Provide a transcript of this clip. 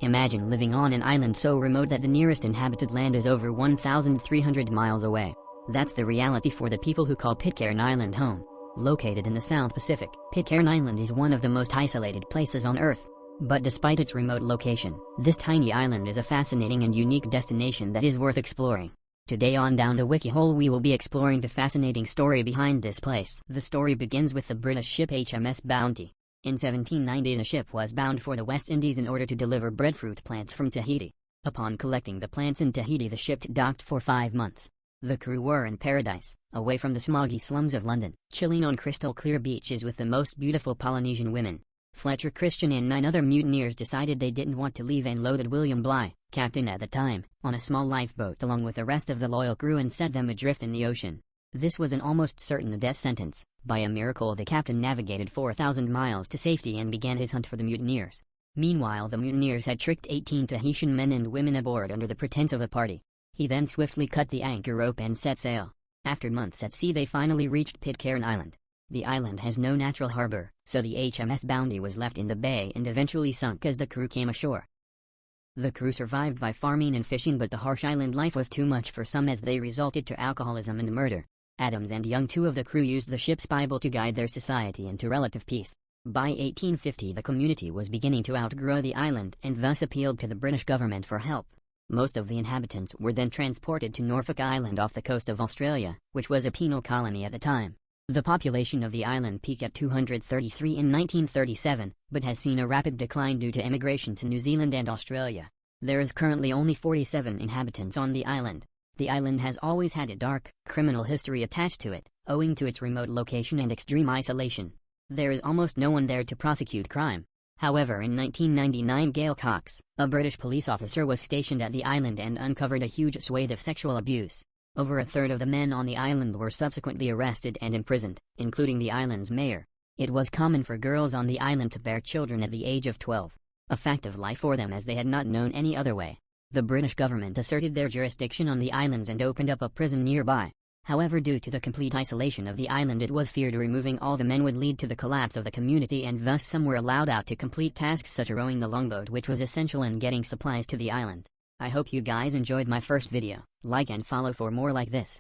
Imagine living on an island so remote that the nearest inhabited land is over 1,300 miles away. That's the reality for the people who call Pitcairn Island home. Located in the South Pacific, Pitcairn Island is one of the most isolated places on Earth. But despite its remote location, this tiny island is a fascinating and unique destination that is worth exploring. Today on Down the Wiki Hole we will be exploring the fascinating story behind this place. The story begins with the British ship HMS Bounty. In 1790 the ship was bound for the West Indies in order to deliver breadfruit plants from Tahiti. Upon collecting the plants in Tahiti the ship docked for 5 months. The crew were in paradise, away from the smoggy slums of London, chilling on crystal-clear beaches with the most beautiful Polynesian women. Fletcher Christian and 9 other mutineers decided they didn't want to leave and loaded William Bligh, captain at the time, on a small lifeboat along with the rest of the loyal crew and set them adrift in the ocean. This was an almost certain death sentence. By a miracle the captain navigated 4,000 miles to safety and began his hunt for the mutineers. Meanwhile the mutineers had tricked 18 Tahitian men and women aboard under the pretense of a party. He then swiftly cut the anchor rope and set sail. After months at sea they finally reached Pitcairn Island. The island has no natural harbor, so the HMS Bounty was left in the bay and eventually sunk as the crew came ashore. The crew survived by farming and fishing, but the harsh island life was too much for some as they resorted to alcoholism and murder. Adams and Young, 2 of the crew, used the ship's Bible to guide their society into relative peace. By 1850 the community was beginning to outgrow the island and thus appealed to the British government for help. Most of the inhabitants were then transported to Norfolk Island off the coast of Australia, which was a penal colony at the time. The population of the island peaked at 233 in 1937, but has seen a rapid decline due to immigration to New Zealand and Australia. There is currently only 47 inhabitants on the island. The island has always had a dark, criminal history attached to it, owing to its remote location and extreme isolation. There is almost no one there to prosecute crime. However, in 1999 Gail Cox, a British police officer, was stationed at the island and uncovered a huge swathe of sexual abuse. Over a third of the men on the island were subsequently arrested and imprisoned, including the island's mayor. It was common for girls on the island to bear children at the age of 12, a fact of life for them as they had not known any other way. The British government asserted their jurisdiction on the islands and opened up a prison nearby. However, due to the complete isolation of the island, it was feared removing all the men would lead to the collapse of the community, and thus some were allowed out to complete tasks such as rowing the longboat, which was essential in getting supplies to the island. I hope you guys enjoyed my first video. Like and follow for more like this.